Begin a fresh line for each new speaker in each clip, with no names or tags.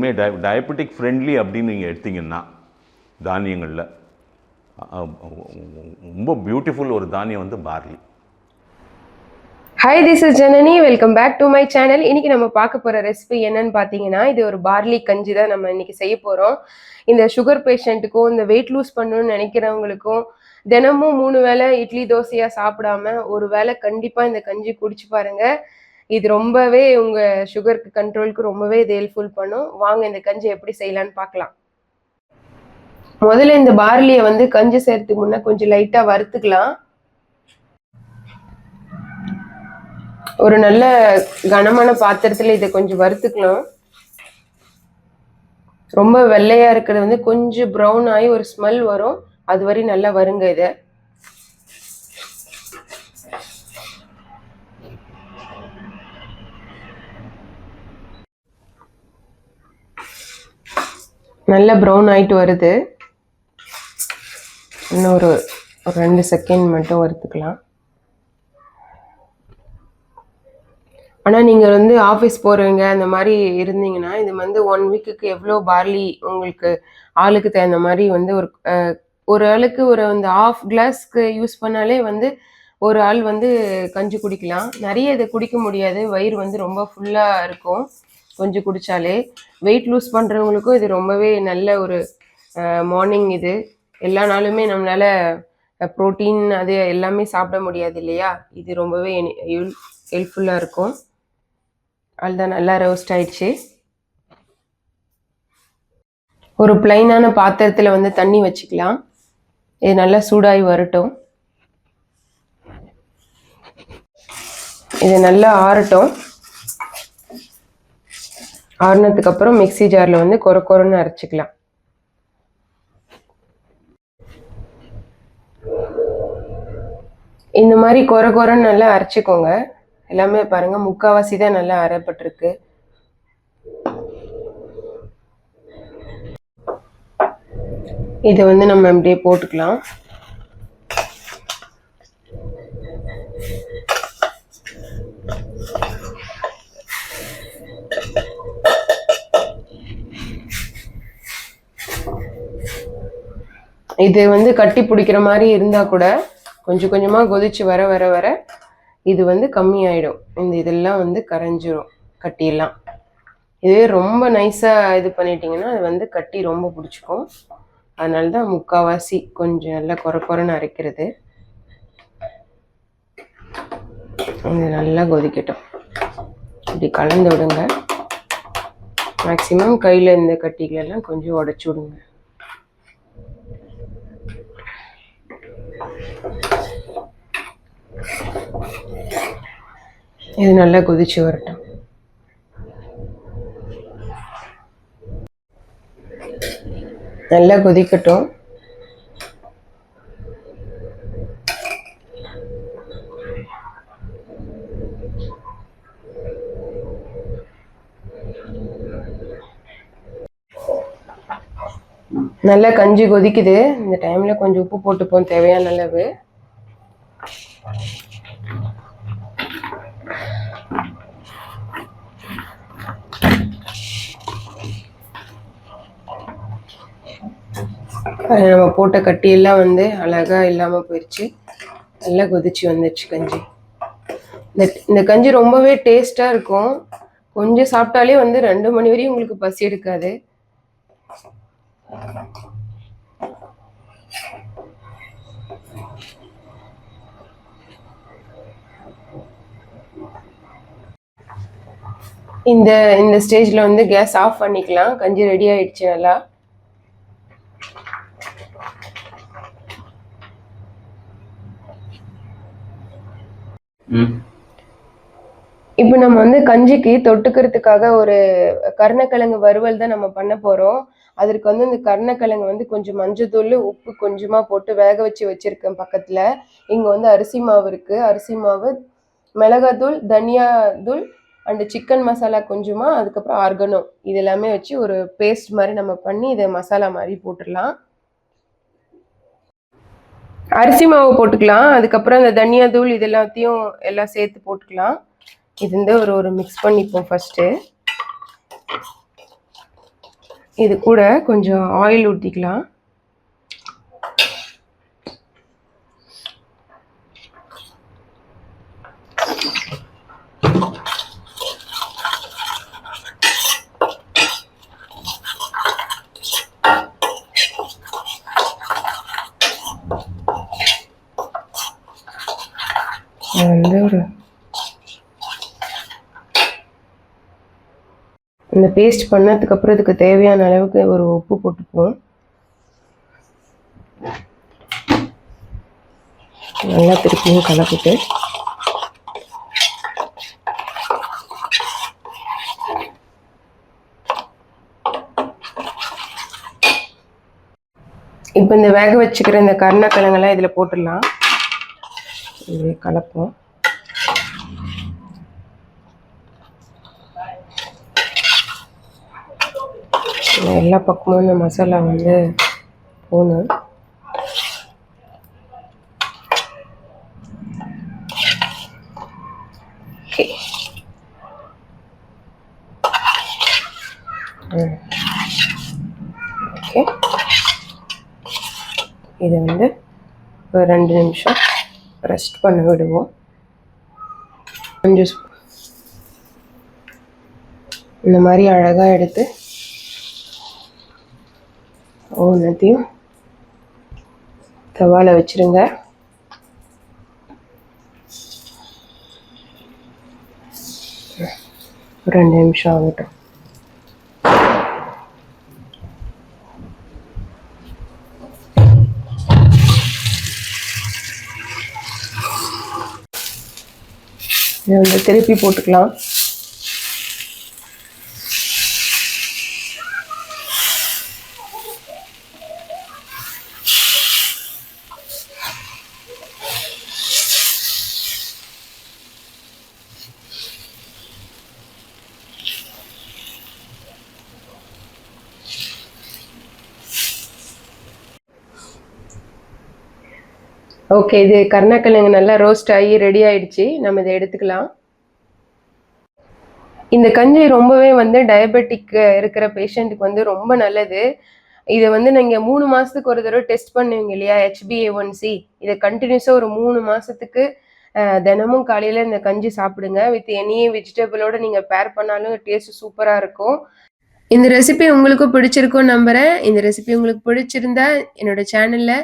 அதுவுமே diabetic friendly அப்படின்னு நீங்கள் எடுத்திங்கன்னா தானியங்களில் ரொம்ப பியூட்டிஃபுல் ஒரு தானியம் வந்து barley.
Hi, this is Janani. Welcome back to my channel. இன்னைக்கு நம்ம பார்க்க போகிற ரெசிபி என்னன்னு பார்த்தீங்கன்னா, இது ஒரு பார்லி கஞ்சி தான் நம்ம இன்னைக்கு செய்ய போகிறோம். இந்த சுகர் பேஷண்ட்டுக்கும் இந்த வெயிட் லூஸ் பண்ணணும்னு நினைக்கிறவங்களுக்கும் தினமும் 3 வேளை இட்லி தோசையாக சாப்பிடாம ஒரு வேளை கண்டிப்பாக இந்த கஞ்சி குடிச்சு பாருங்க. இது ரொம்பவே உங்கள் சுகருக்கு கண்ட்ரோலுக்கு ரொம்பவே இது ஹெல்ப்ஃபுல் பண்ணும். வாங்க இந்த கஞ்சி எப்படி செய்யலான்னு பார்க்கலாம். முதல்ல இந்த பார்லியை வந்து கஞ்சி செய்யறதுக்கு முன்னே கொஞ்சம் லைட்டாக வறுத்துக்கலாம். ஒரு நல்ல கனமான பாத்திரத்தில் இதை கொஞ்சம் வறுத்துக்கலாம். ரொம்ப வெள்ளையாக இருக்கிறது வந்து கொஞ்சம் ப்ரௌன் ஆகி ஒரு ஸ்மெல் வரும், அது வரை நல்லா வருங்க. இதை நல்லா ப்ரௌன் ஆகிட்டு வருது. இன்னும் ஒரு 2 செகண்ட் மட்டும் வறுத்துக்கலாம். ஆனால் நீங்கள் வந்து ஆஃபீஸ் போகிறவங்க அந்த மாதிரி இருந்தீங்கன்னா இது வந்து 1 வீக்குக்கு எவ்வளோ பார்லி உங்களுக்கு ஆளுக்கு தகுந்த மாதிரி வந்து ஒரு ஆளுக்கு ஒரு அந்த 1/2 கிளாஸ்க்கு யூஸ் பண்ணாலே வந்து ஒரு ஆள் வந்து கஞ்சி குடிக்கலாம். நிறைய இதை குடிக்க முடியாது, வயிறு வந்து ரொம்ப ஃபுல்லாக இருக்கும் கொஞ்சம் குடித்தாலே. வெயிட் லூஸ் பண்ணுறவங்களுக்கும் இது ரொம்பவே நல்ல ஒரு மார்னிங். இது எல்லா நாளுமே நம்மளால் ப்ரோட்டீன் அது எல்லாமே சாப்பிட முடியாது இல்லையா, இது ரொம்பவே ஹெல்ப்ஃபுல்லாக இருக்கும். அதுதான் நல்லா ரோஸ்ட் ஆயிடுச்சு. ஒரு பிளைனான பாத்திரத்தில் வந்து தண்ணி வச்சுக்கலாம். இது நல்லா சூடாகி வரட்டும். இது நல்லா ஆறட்டும். ஆறுனதுக்கு அப்புறம் மிக்ஸி ஜாரில் வந்து கொரன்னு அரைச்சிக்கலாம். இந்த மாதிரி கொரன்னு நல்லா அரைச்சிக்கோங்க. எல்லாமே பாருங்க முக்கால்வாசி தான் நல்லா அரைப்பட்டிருக்கு. இதை வந்து நம்ம அப்படியே போட்டுக்கலாம். இது வந்து கட்டி பிடிக்கிற மாதிரி இருந்தா கூட கொஞ்சம் கொஞ்சமா கொதிச்சு வர வர வர இது வந்து கம்மியாயிடும். இந்த இதெல்லாம் வந்து கரைஞ்சிரும் கட்டியெல்லாம். இதுவே ரொம்ப நைஸாக இது பண்ணிட்டீங்கன்னா அது வந்து கட்டி ரொம்ப பிடிச்சிக்கும். அதனால தான் முக்கால்வாசி கொஞ்சம் நல்லா கொரன்னு அரைக்கிறது. இது நல்லா கொதிக்கட்டும். இப்படி கலந்து விடுங்க. மேக்சிமம் கையில் இந்த கட்டிகளெல்லாம் கொஞ்சம் உடச்சி விடுங்க. இது நல்லா கொதிச்சு வரட்டும். நல்லா கொதிக்கட்டும். நல்லா கஞ்சி கொதிக்குது. இந்த டைம்ல கொஞ்சம் உப்பு போட்டுப்போம் தேவையான அளவு. நம்ம போட்ட கட்டியெல்லாம் வந்து அழகாக இல்லாமல் போயிடுச்சு. நல்லா கொதிச்சு வந்துடுச்சு கஞ்சி. இந்த கஞ்சி ரொம்பவே டேஸ்ட்டாக இருக்கும். கொஞ்சம் சாப்பிட்டாலே வந்து 2 மணி வரையும் உங்களுக்கு பசி எடுக்காது. இந்த ஸ்டேஜில் வந்து கேஸ் ஆஃப் பண்ணிக்கலாம். கஞ்சி ரெடி ஆயிடுச்சு நல்லா. இப்போ நம்ம வந்து கஞ்சிக்கு தொட்டுக்கிறதுக்காக ஒரு கருணக்கிழங்கு வறுவல் தான் நம்ம பண்ண போகிறோம். அதற்கு வந்து இந்த கருணக்கிழங்கு வந்து கொஞ்சம் மஞ்சத்தூள் உப்பு கொஞ்சமாக போட்டு வேக வச்சிருக்கேன் பக்கத்தில். இங்கே வந்து அரிசி மாவு இருக்குது. அரிசி மாவு, மிளகாத்தூள், தனியா தூள் அண்டு சிக்கன் மசாலா கொஞ்சமாக, அதுக்கப்புறம் ஆர்கனோ, இது எல்லாமே வச்சு ஒரு பேஸ்ட் மாதிரி நம்ம பண்ணி இதை மசாலா மாதிரி போட்டுடலாம். அரிசி மாவு போட்டுக்கலாம். அதுக்கப்புறம் இந்த தனியா தூள் இது எல்லாத்தையும் எல்லாம் சேர்த்து போட்டுக்கலாம். இது வந்து ஒரு மிக்ஸ் பண்ணிப்போம் ஃபஸ்ட்டு. இது கூட கொஞ்சம் ஆயில் ஊற்றிக்கலாம். ஒரு இந்த பேஸ்ட் பண்ணதுக்கு அப்புறம் இதுக்கு தேவையான அளவுக்கு ஒரு உப்பு போட்டுப்போம். நல்லா திருப்பியும் கலக்கிட்டு இப்போ இந்த வேக வச்சுக்கிற இந்த கருணக்கிழங்கெல்லாம் இதில் போட்டுடலாம். இது கலப்போம். எல்லா பக்கமும் இந்த மசாலா வந்து போகணும். ஓகே, இதை வந்து ஒரு 2 நிமிஷம் ரெஸ்ட் பண்ண விடுவோம். கொஞ்சம் இந்த மாதிரி அழகாக எடுத்து ஒவ்வொன்றத்தையும் தவால வச்சுருங்க. ஒரு 2 நிமிஷம் ஆகட்டும். இதை வந்து திருப்பி போட்டுக்கலாம். ஓகே, இது கருணக்கிழங்கு நல்லா ரோஸ்ட் ஆகி ரெடி ஆயிடுச்சு. நம்ம இதை எடுத்துக்கலாம். இந்த கஞ்சி ரொம்பவே வந்து டயபெட்டிக் இருக்கிற பேஷண்ட்டுக்கு வந்து ரொம்ப நல்லது. இதை வந்து நீங்கள் 3 மாதத்துக்கு ஒரு தடவை டெஸ்ட் பண்ணுவீங்க இல்லையா, HbA1c. இதை கண்டினியூஸாக ஒரு 3 மாதத்துக்கு தினமும் காலையில் இந்த கஞ்சி சாப்பிடுங்க. வித் எனி வெஜிடபிளோட நீங்கள் பேர் பண்ணாலும் டேஸ்ட் சூப்பராக இருக்கும். இந்த ரெசிபி உங்களுக்கும் பிடிச்சிருக்கும்னு நம்புகிறேன். இந்த ரெசிபி உங்களுக்கு பிடிச்சிருந்தா என்னோட சேனலில்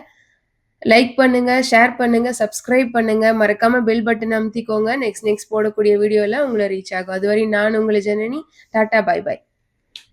லைக் பண்ணுங்க, ஷேர் பண்ணுங்க, சப்ஸ்கிரைப் பண்ணுங்க. மறக்காம பெல் பட்டன் அமுத்திக்கோங்க. நெக்ஸ்ட் போடக்கூடிய வீடியோல உங்களை ரீச் ஆகும். அதுவரை நான் உங்களை ஜனனி. Tata, by by.